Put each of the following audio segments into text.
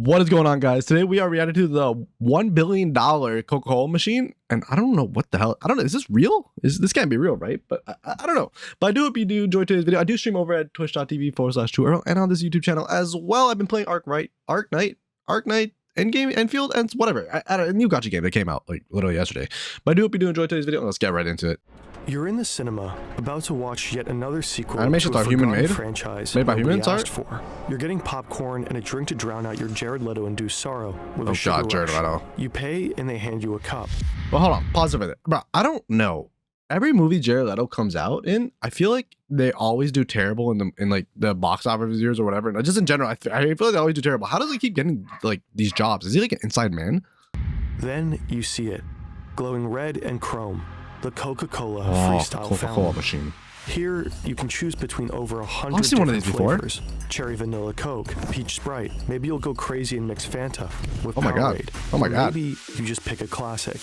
What is going on, guys? Today we are reacting to the $1 billion Coca-Cola machine, and I don't know what the hell. I don't know. Is this real? This can't be real, right? But I don't know. But I do hope you do enjoy today's video. I do stream over at twitch.tv/TrueEarl and on this YouTube channel as well. I've been playing Ark Knight, Endgame, Enfield, and whatever. A new gacha game that came out like literally yesterday. But I do hope you do enjoy today's video. Let's get right into it. You're in the cinema, about to watch yet another sequel Animations to a are human-made franchise made by humans. asked for. You're getting popcorn and a drink to drown out your Jared Leto-induced sorrow with a sugar Jared rush. Leto. You pay and they hand you a cup. Well, hold on, pause over there, bro. I don't know. Every movie Jared Leto comes out in, I feel like they always do terrible in like the box office years or whatever. And just in general, I feel like they always do terrible. How does he keep getting like these jobs? Is he like an inside man? Then you see it, glowing red and chrome. The Coca-Cola freestyle Coca-Cola Machine. Here, you can choose between over 100 I've seen one of different these before. flavors. Cherry vanilla Coke, peach Sprite. Maybe you'll go crazy and mix Fanta with Oh my god. Powerade. Oh my god. Maybe you just pick a classic.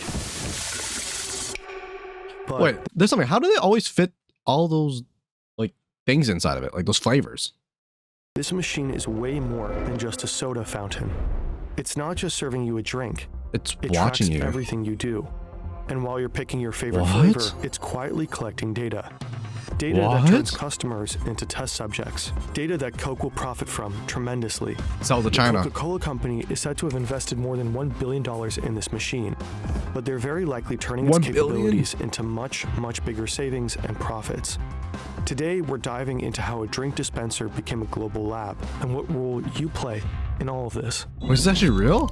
But wait, there's something. How do they always fit all those like things inside of it, like those flavors? this machine is way more than just a soda fountain. It's not just serving you a drink. It's It watching tracks you. everything you do. And while you're picking your favorite What? flavor, it's quietly collecting data. Data What? that turns customers into test subjects. Data that Coke will profit from tremendously. Sell to The China. Coca-Cola Company is said to have invested more than $1 billion in this machine, but they're very likely turning its $1 billion? capabilities into much, much bigger savings and profits. Today, we're diving into how a drink dispenser became a global lab and what role you play in all of this. Was this actually real?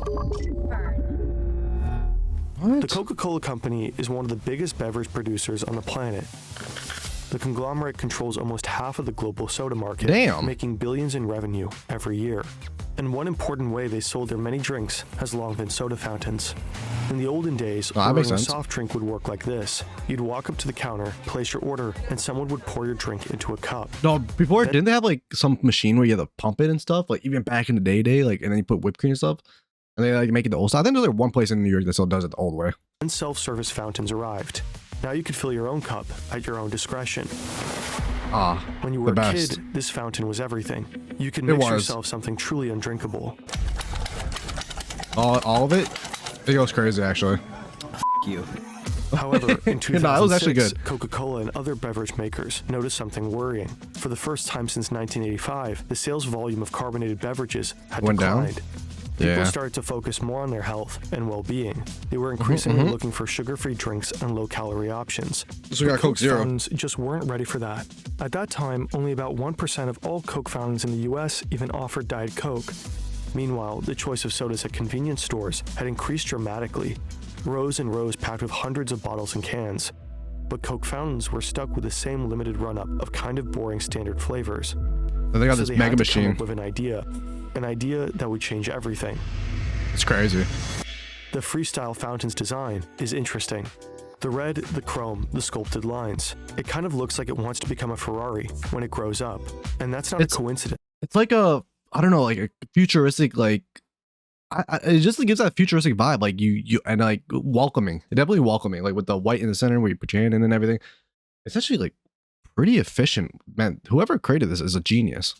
What? The Coca-Cola Company is one of the biggest beverage producers on the planet. The conglomerate controls almost half of the global soda market, Damn. making billions in revenue every year. And one important way they sold their many drinks has long been soda fountains. In the olden days, that makes ordering a sense. soft drink would work like this. You'd walk up to the counter, place your order, and someone would pour your drink into a cup. No, before didn't they have like some machine where you have to pump it and stuff? Like even back in the day, like, and then you put whipped cream and stuff, and they like make it the old style. I think there's like one place in New York that still does it the old way. And self-service fountains arrived. Now you could fill your own cup at your own discretion. Ah, When you were the a best. kid, this fountain was everything. You could It mix was. yourself something truly undrinkable. All of it. It goes crazy actually. You. However, in 2006, No, it was actually good. Coca-Cola and other beverage makers noticed something worrying. For the first time since 1985, the sales volume of carbonated beverages had Went down? declined. People Yeah. started to focus more on their health and well-being. They were increasingly looking for sugar-free drinks and low-calorie options. So we got Coke Zero. Fountains just weren't ready for that. At that time, only about 1% of all Coke fountains in the US even offered Diet Coke. Meanwhile, the choice of sodas at convenience stores had increased dramatically. Rows and rows packed with hundreds of bottles and cans. But Coke fountains were stuck with the same limited run-up of kind of boring standard flavors. Then they got So this they mega had to come machine. up with an idea that would change everything. It's crazy. The freestyle fountain's design is interesting. The red, the chrome, the sculpted lines. It kind of looks like it wants to become a Ferrari when it grows up. And that's not a coincidence. It's like a, I don't know, like a futuristic, like, it just gives that futuristic vibe, like you and like welcoming. Definitely welcoming, like with the white in the center where you put your hand in and everything. It's actually like pretty efficient, man. Whoever created this is a genius.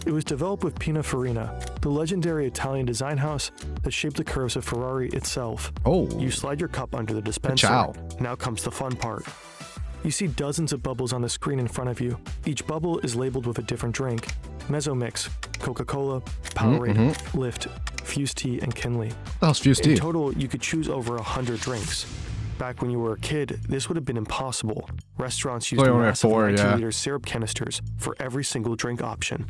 It was developed with Pininfarina, the legendary Italian design house that shaped the curves of Ferrari itself. Oh, You slide your cup under the dispenser. Ciao. Now comes the fun part. You see dozens of bubbles on the screen in front of you. Each bubble is labeled with a different drink. Mezzomix, Coca-Cola, Powerade, Lift, Fuse Tea, and Kinley. that was Fuse In Tea. total, you could choose over 100 drinks. Back when you were a kid, this would have been impossible. Restaurants used So you only had massive 4, 19-liter syrup canisters for every single drink option.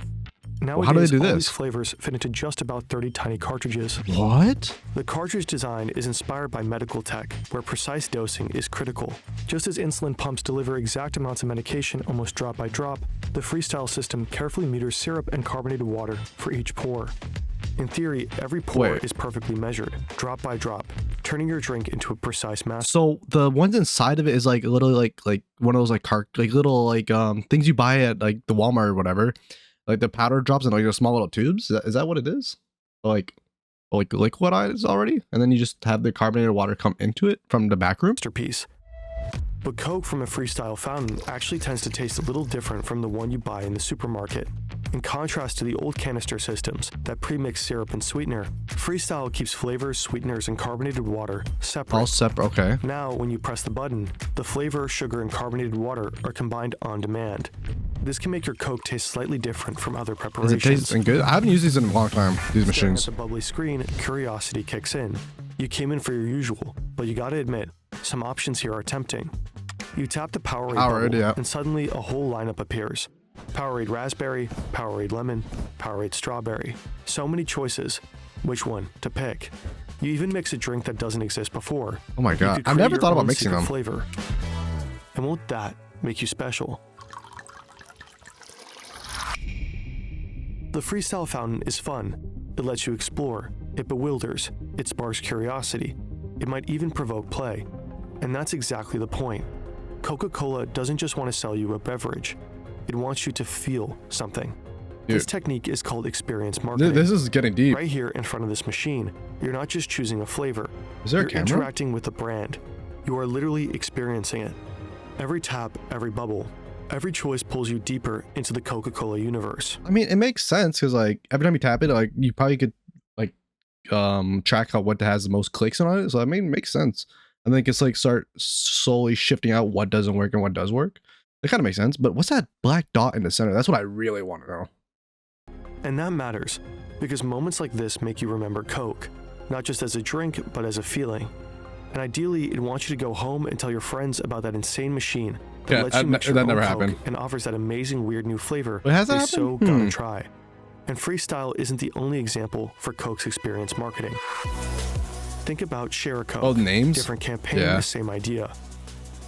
Nowadays, how do they do all this? these flavors fit into just about 30 tiny cartridges. What? The cartridge design is inspired by medical tech, where precise dosing is critical. Just as insulin pumps deliver exact amounts of medication almost drop by drop, the freestyle system carefully meters syrup and carbonated water for each pour. In theory, every pour Wait. is perfectly measured, drop by drop, turning your drink into a precise mass. So the ones inside of it is like literally like one of those like little like things you buy at like the Walmart or whatever, like the powder drops in like the small little tubes. Is that what it is? Like liquidized already, and then you just have the carbonated water come into it from the back room. Masterpiece. But Coke from a Freestyle fountain actually tends to taste a little different from the one you buy in the supermarket. In contrast to the old canister systems that pre-mix syrup and sweetener, Freestyle keeps flavors, sweeteners, and carbonated water separate. All separate, okay. Now, when you press the button, the flavor, sugar, and carbonated water are combined on demand. This can make your Coke taste slightly different from other Does preparations. it taste good? I haven't used these in a long time, these Staring machines. at the bubbly screen, curiosity kicks in. You came in for your usual, but you gotta admit, some options here are tempting. You tap the Powerade bubble, yeah. and suddenly a whole lineup appears. Powerade Raspberry, Powerade Lemon, Powerade Strawberry. So many choices. Which one to pick? You even mix a drink that doesn't exist before. Oh my You god, could I've create never your thought about own mixing secret them. flavor. And won't that make you special? The Freestyle fountain is fun. It lets you explore. It bewilders. It sparks curiosity. It might even provoke play. And that's exactly the point. Coca-Cola doesn't just want to sell you a beverage. It wants you to feel something. This technique is called experience marketing. This is getting deep. Right here in front of this machine, you're not just choosing a flavor. Is there a You're camera? interacting with the brand. You are literally experiencing it. Every tap, every bubble, every choice pulls you deeper into the Coca-Cola universe. I mean, it makes sense because like every time you tap it, like you probably could like track out what has the most clicks on it. So I mean, it makes sense. And then it's like start slowly shifting out what doesn't work and what does work. It kind of makes sense. But what's that black dot in the center? That's what I really want to know. And that matters, because moments like this make you remember Coke, not just as a drink, but as a feeling. And ideally, it wants you to go home and tell your friends about that insane machine that lets you mix your that own never Coke happened. and offers that amazing weird new flavor Wait, has that they happened? so gotta try. And Freestyle isn't the only example for Coke's experience marketing. Think about Share a Coke. Oh, the names? Different campaign, Yeah. the same idea.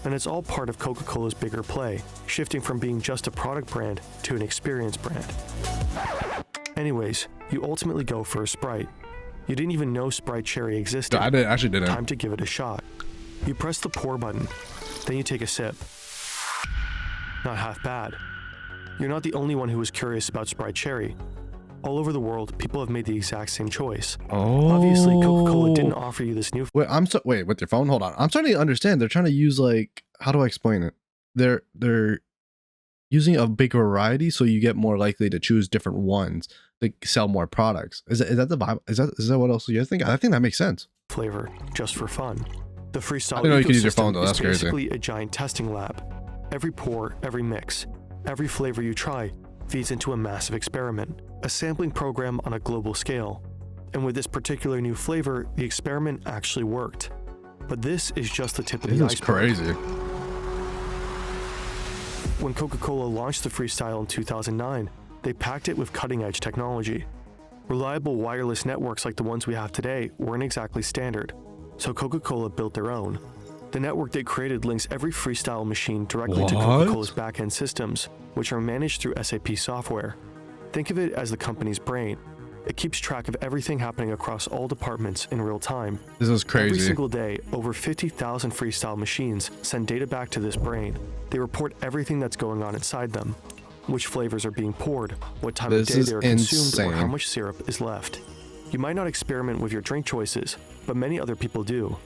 And it's all part of Coca-Cola's bigger play, shifting from being just a product brand to an experience brand. Anyways, you ultimately go for a Sprite. You didn't even know Sprite Cherry existed. I actually didn't. Time to give it a shot. You press the pour button, then you take a sip. Not half bad. You're not the only one who was curious about Sprite Cherry. All over the world, people have made the exact same choice. Oh. Obviously, Coca-Cola didn't offer you this new Wait, with your phone? Hold on. I'm starting to understand. They're trying to use like, how do I explain it? They're using a bigger variety so you get more likely to choose different ones that sell more products. Is that the vibe? Is that what else you think? I think that makes sense. flavor just for fun. The Freestyle I didn't know you could use your phone, ecosystem though. That's is crazy. basically a giant testing lab. Every pour, every mix, every flavor you try feeds into a massive experiment, a sampling program on a global scale. And with this particular new flavor, the experiment actually worked. But this is just the tip of the This is iceberg. crazy. When Coca-Cola launched the Freestyle in 2009, they packed it with cutting-edge technology. Reliable wireless networks like the ones we have today weren't exactly standard, so Coca-Cola built their own. The network they created links every Freestyle machine directly to What? Coca-Cola's back-end systems, which are managed through SAP software. Think of it as the company's brain. It keeps track of everything happening across all departments in real time. This is Every crazy. single day, over 50,000 Freestyle machines send data back to this brain. They report everything that's going on inside them. Which flavors are being poured, what time This of day is they are consumed, or how insane. much syrup is left. You might not experiment with your drink choices, but many other people do.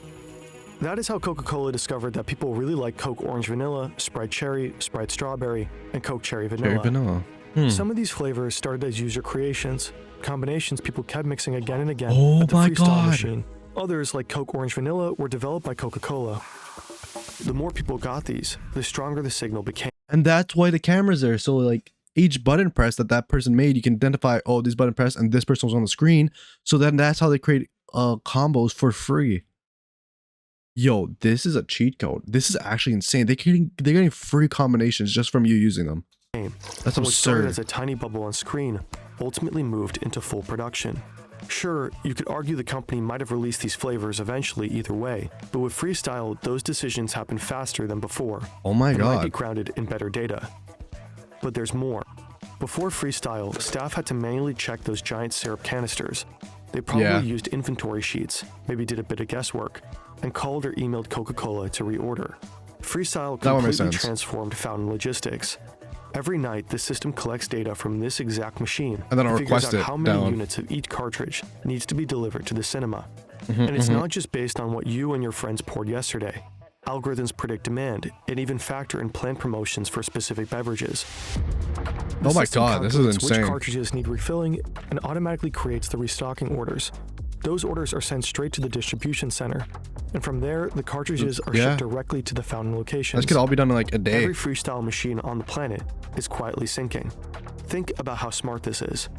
That is how Coca-Cola discovered that people really like Coke Orange Vanilla, Sprite Cherry, Sprite Strawberry, and Coke Cherry Vanilla. Cherry vanilla. Some of these flavors started as user creations, combinations people kept mixing again and again Oh at the my Freestyle God. machine. Others, like Coke Orange Vanilla, were developed by Coca-Cola. The more people got these, the stronger the signal became. And that's why the camera's there. So like each button press that person made, you can identify, oh, this button press and this person was on the screen. So then that's how they create combos for free. Yo, this is a cheat code. This is actually insane. They're getting free combinations just from you using them. That's What started absurd. as a tiny bubble on screen ultimately moved into full production. Sure, you could argue the company might have released these flavors eventually either way, but with Freestyle, those decisions happen faster than before. Oh my and might be God. grounded in better data. But there's more. Before Freestyle, staff had to manually check those giant syrup canisters. They probably Yeah. used inventory sheets, maybe did a bit of guesswork, and called or emailed Coca-Cola to reorder. Freestyle That one makes completely sense. transformed fountain logistics. Every night, the system collects data from this exact machine And then I'll figures request out it how many down. units of each cartridge needs to be delivered to the cinema. And it's not just based on what you and your friends poured yesterday. Algorithms predict demand and even factor in planned promotions for specific beverages. Oh my God, this is insane. Which cartridges need refilling and automatically creates the restocking orders. Those orders are sent straight to the distribution center, and from there, the cartridges are shipped directly to the fountain locations. This could all be done in like a day. Every freestyle machine on the planet is quietly syncing. Think about how smart this is.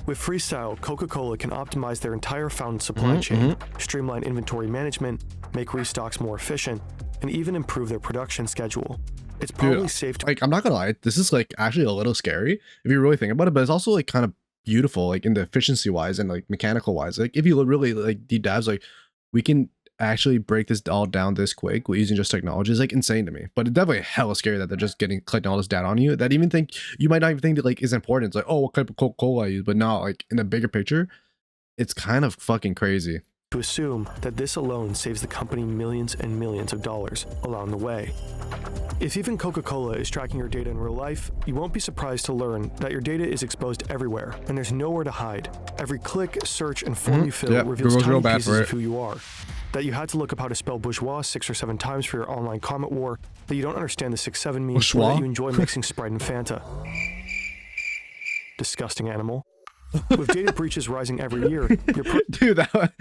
With Freestyle, Coca-Cola can optimize their entire fountain supply chain, streamline inventory management, make restocks more efficient, and even improve their production schedule. It's probably safe to— Like, I'm not gonna lie, this is like actually a little scary if you really think about it, but it's also like kind of beautiful, like in the efficiency wise and like mechanical wise. Like if you look really like deep dives, like we can actually break this all down this quick using just technology is like insane to me. But it's definitely hella scary that they're just collecting all this data on you that you might not even think that like is important. It's like, oh, what type of Coca-Cola I use, but no, like in the bigger picture, it's kind of fucking crazy to assume that this alone saves the company millions and millions of dollars along the way. If even Coca-Cola is tracking your data in real life, you won't be surprised to learn that your data is exposed everywhere, and there's nowhere to hide. Every click, search, and form you fill reveals tiny pieces of who you are. That you had to look up how to spell bourgeois 6 or 7 times for your online comment war, that you don't understand the 6-7 means, or that you enjoy mixing Sprite and Fanta. Disgusting animal. With data breaches rising every year, dude, that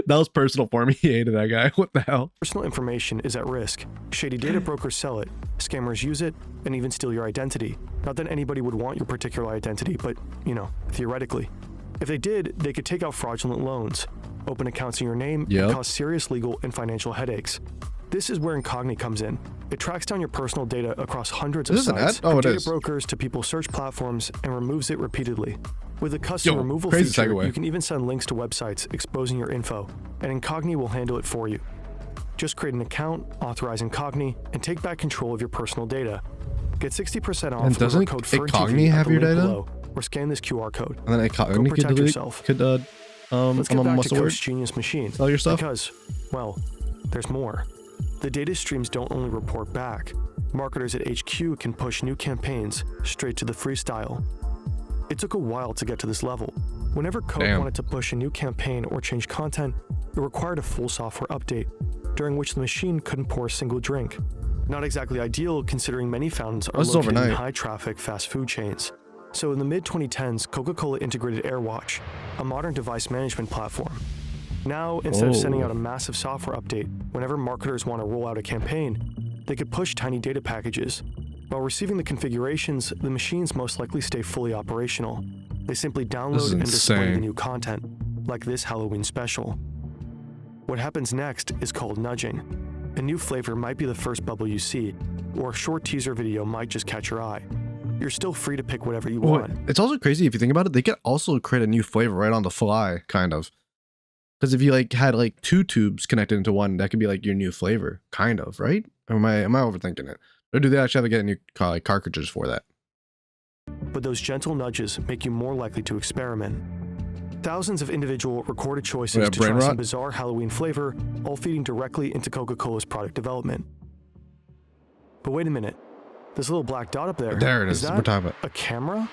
was personal for me. He hated that guy. What the hell? Personal information is at risk. Shady data brokers sell it, scammers use it, and even steal your identity. Not that anybody would want your particular identity, but, you know, theoretically. If they did, they could take out fraudulent loans, open accounts in your name, and cause serious legal and financial headaches. This is where Incogni comes in. It tracks down your personal data across hundreds of sites, from data brokers to people search platforms, and removes it repeatedly. With a custom removal feature, you can even send links to websites exposing your info, and Incogni will handle it for you. Just create an account, authorize Incogni, and take back control of your personal data. Get 60% off with the code FERNTV have your data? Below, or scan this QR code. And then Incogni protect yourself. Let's get back to Coke's genius machine. Sell your stuff? Because, well, there's more. The data streams don't only report back. Marketers at HQ can push new campaigns straight to the Freestyle. It took a while to get to this level. Whenever Coke wanted to push a new campaign or change content, it required a full software update, during which the machine couldn't pour a single drink. Not exactly ideal, considering many fountains are located in high-traffic fast food chains. So in the mid-2010s, Coca-Cola integrated AirWatch, a modern device management platform. Now, instead of sending out a massive software update, whenever marketers want to roll out a campaign, they could push tiny data packages. While receiving the configurations, the machines most likely stay fully operational. They simply download and display the new content, like this Halloween special. What happens next is called nudging. A new flavor might be the first bubble you see, or a short teaser video might just catch your eye. You're still free to pick whatever you want. It's also crazy if you think about it, they could also create a new flavor right on the fly, kind of. Because if you like had like 2 tubes connected into one, that could be like your new flavor, kind of, right? Or am I overthinking it? Or do they actually have to get new like cartridges for that? But those gentle nudges make you more likely to experiment. Thousands of individual recorded choices to try some bizarre Halloween flavor, all feeding directly into Coca-Cola's product development. But wait a minute. This little black dot up there. There it is. We're talking about a camera?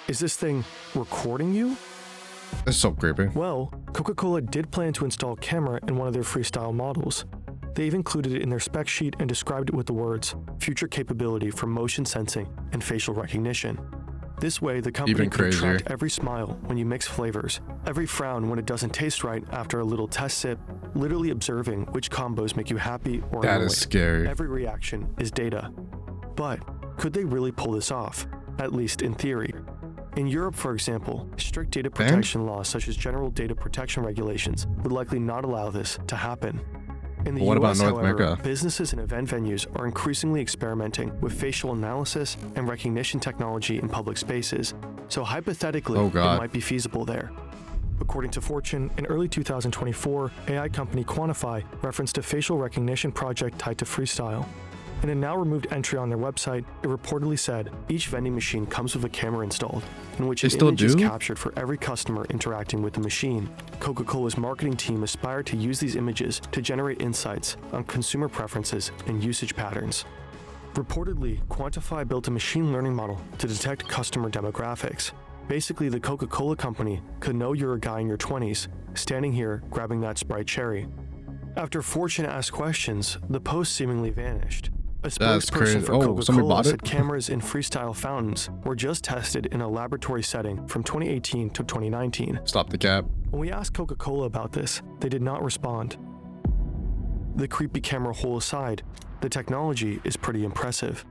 Is this thing recording you? That's so creepy. Well, Coca-Cola did plan to install a camera in one of their Freestyle models. They even included it in their spec sheet and described it with the words, future capability for motion sensing and facial recognition. This way, the company can track every smile when you mix flavors, every frown when it doesn't taste right after a little test sip, literally observing which combos make you happy or annoyed. That is scary. Every reaction is data. But could they really pull this off? At least in theory. In Europe, for example, strict data protection laws such as general data protection regulations would likely not allow this to happen. In the US, however, businesses and event venues are increasingly experimenting with facial analysis and recognition technology in public spaces, so hypothetically, it might be feasible there. According to Fortune, in early 2024, AI company Quantify referenced a facial recognition project tied to Freestyle. In a now-removed entry on their website, it reportedly said, each vending machine comes with a camera installed, in which an image is captured for every customer interacting with the machine. Coca-Cola's marketing team aspired to use these images to generate insights on consumer preferences and usage patterns. Reportedly, Quantify built a machine learning model to detect customer demographics. Basically, the Coca-Cola company could know you're a guy in your 20s, standing here grabbing that Sprite cherry. After Fortune asked questions, the post seemingly vanished. A That's crazy. spokesperson for Oh, somebody Coca-Cola bought said it? cameras in freestyle fountains were just tested in a laboratory setting from 2018 to 2019. Stop the cap. When we asked Coca-Cola about this, they did not respond. The creepy camera hole aside, the technology is pretty impressive.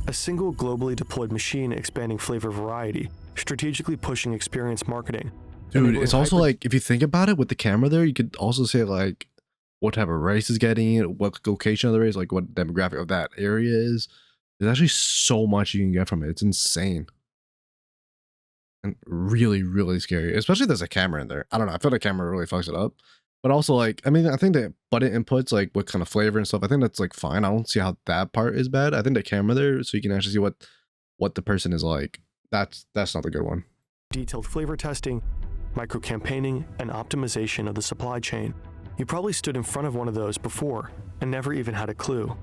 A single globally deployed machine expanding flavor variety, strategically pushing experience marketing. Dude, it's also like, if you think about it with the camera there, you could also say like what type of race is getting it, what location of the race, like what demographic of that area is. There's actually so much you can get from it. It's insane. And really, really scary. Especially if there's a camera in there. I don't know. I feel like the camera really fucks it up. But also like, I mean, I think the button inputs, like what kind of flavor and stuff, I think that's like fine. I don't see how that part is bad. I think the camera there, so you can actually see what the person is like. That's not the good one. Detailed flavor testing, micro-campaigning, and optimization of the supply chain. You probably stood in front of one of those before and never even had a clue.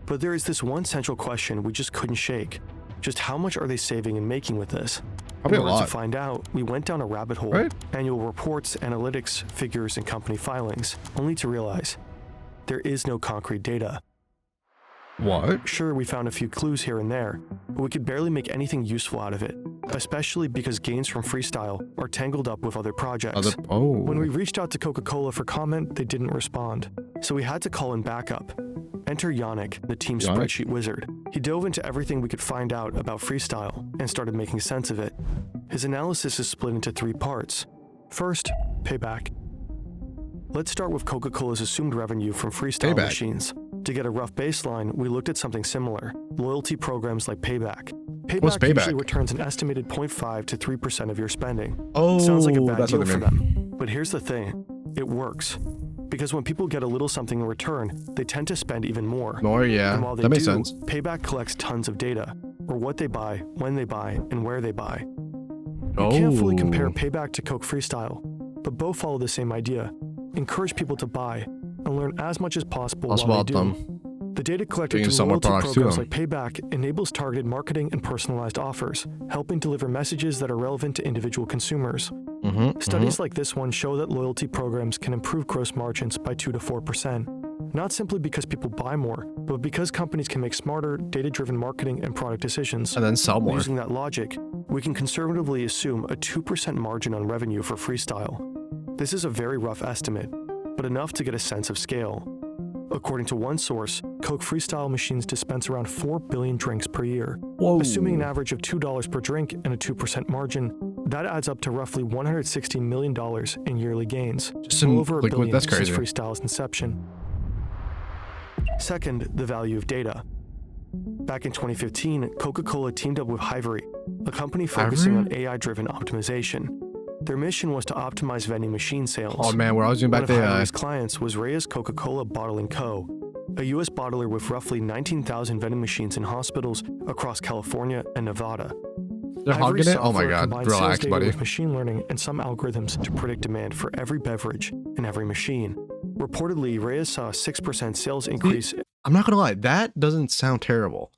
But there is this one central question we just couldn't shake. Just how much are they saving and making with this? Probably in order a lot. to find out, we went down a rabbit hole, Right? annual reports, analytics, figures, and company filings, only to realize there is no concrete data. What? Sure, we found a few clues here and there, but we could barely make anything useful out of it, especially because gains from freestyle are tangled up with other projects. When we reached out to Coca-Cola for comment, they didn't respond, so we had to call in backup. Enter Yannick, the team's Yannick? spreadsheet wizard. He dove into everything we could find out about freestyle and started making sense of it. His analysis is split into 3 parts. First, payback. Let's start with Coca-Cola's assumed revenue from freestyle Payback. machines. To get a rough baseline, we looked at something similar, loyalty programs like Payback. What's Payback usually Payback? returns an estimated 0.5 to 3% of your spending. Oh, Sounds like a bad that's deal what I for mean. them. But here's the thing, it works. Because when people get a little something in return, they tend to spend even more. More, yeah. And while they That makes do, sense. Payback collects tons of data, or what they buy, when they buy, and where they buy. You Oh. can't fully compare Payback to Coke Freestyle, but both follow the same idea. Encourage people to buy, and learn as much as possible Also while they about do. them. The data collected Being through somewhat loyalty products to programs them. like Payback enables targeted marketing and personalized offers, helping deliver messages that are relevant to individual consumers. Studies like this one show that loyalty programs can improve gross margins by 2 to 4%. Not simply because people buy more, but because companies can make smarter, data-driven marketing and product decisions. And then sell more. Using that logic, we can conservatively assume a 2% margin on revenue for freestyle. This is a very rough estimate, but enough to get a sense of scale. According to one source, Coke Freestyle machines dispense around 4 billion drinks per year. Whoa. Assuming an average of $2 per drink and a 2% margin, that adds up to roughly $160 million in yearly gains. Just some well over a liquid, billion that's since crazy. Freestyle's inception. Second, the value of data. Back in 2015, Coca-Cola teamed up with Hivery, a company focusing on AI-driven optimization. Their mission was to optimize vending machine sales. Oh man, we're always doing One back of there. Hivery's clients was Reyes Coca-Cola Bottling Co., a U.S. bottler with roughly 19,000 vending machines in hospitals across California and Nevada. They're Hivery's hogging it? Oh my software god, combines sales relax, data buddy. with machine learning and some algorithms to predict demand for every beverage in every machine. Reportedly, Reyes saw a 6% sales increase. I'm not gonna lie, that doesn't sound terrible.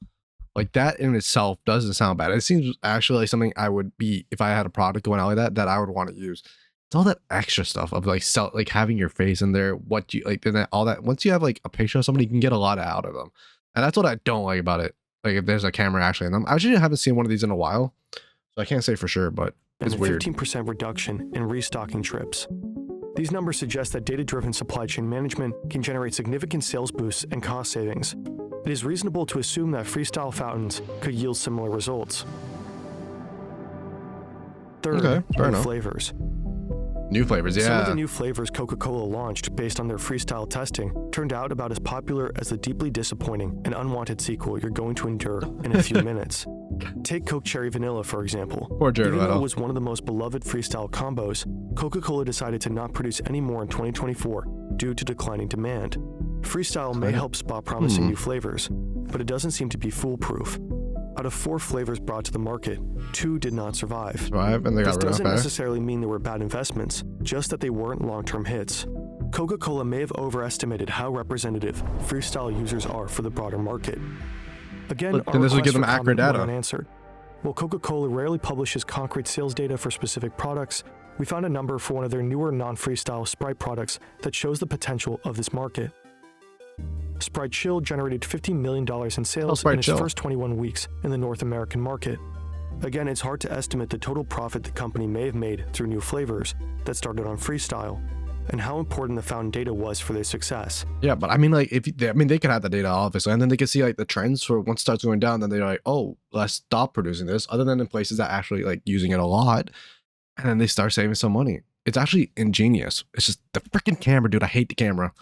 Like that in itself doesn't sound bad. It seems actually like something I would be, if I had a product going out like that I would want to use. It's all that extra stuff of like like having your face in there, what you like, then all that. Once you have like a picture of somebody, you can get a lot out of them, and that's what I don't like about it. Like if there's a camera actually in them. I actually haven't seen one of these in a while, so I can't say for sure, but it's and a weird. 15% reduction in restocking trips. These numbers suggest that data-driven supply chain management can generate significant sales boosts and cost savings. It is reasonable to assume that freestyle fountains could yield similar results. Third, Okay, fair new enough. flavors. New flavors, Some of yeah. the new flavors Coca-Cola launched based on their freestyle testing turned out about as popular as the deeply disappointing and unwanted sequel you're going to endure in a few minutes. Take Coke Cherry Vanilla, for example. Poor Jared Even though Leto. it was one of the most beloved freestyle combos, Coca-Cola decided to not produce any more in 2024 due to declining demand. Freestyle may help spot promising new flavors, but it doesn't seem to be foolproof. Out of 4 flavors brought to the market, 2 did not survive. Survive, and they This got rid doesn't of it. necessarily mean they were bad investments, just that they weren't long-term hits. Coca-Cola may have overestimated how representative freestyle users are for the broader market. Again, But then our this would give request them for accurate comment went data. unanswered. While Coca-Cola rarely publishes concrete sales data for specific products, We found a number for one of their newer non-freestyle Sprite products that shows the potential of this market. Sprite Chill generated $50 million in sales in its first 21 weeks in the North American market. Again, it's hard to estimate the total profit the company may have made through new flavors that started on freestyle, and how important the found data was for their success. Yeah, but I mean, like, they could have the data obviously, and then they could see like the trends for once it starts going down, then they're like, oh, let's stop producing this. Other than in places that actually like using it a lot, and then they start saving some money. It's actually ingenious. It's just the freaking camera, dude. I hate the camera.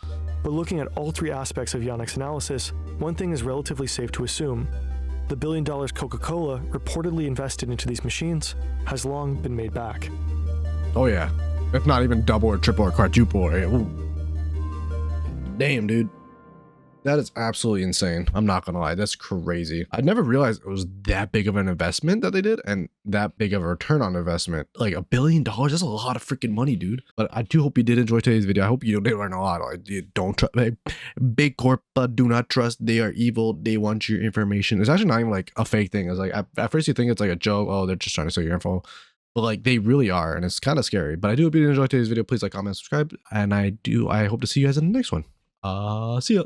But looking at all three aspects of Yannick's analysis, one thing is relatively safe to assume. The $1 billion Coca-Cola reportedly invested into these machines has long been made back. Oh yeah, if not even double or triple or quadruple. Damn, dude. That is absolutely insane. I'm not gonna lie, that's crazy. I never realized it was that big of an investment that they did and that big of a return on investment. Like $1 billion, that's a lot of freaking money, dude. But I do hope you did enjoy today's video. I hope you did learn a lot. Like, you don't trust big corpo, do not trust. They are evil. They want your information. It's actually not even like a fake thing. It's like at first you think it's like a joke. Oh, they're just trying to sell your info. But like they really are, and it's kind of scary. But I do hope you did enjoy today's video. Please like, comment, subscribe, and I hope to see you guys in the next one. See ya.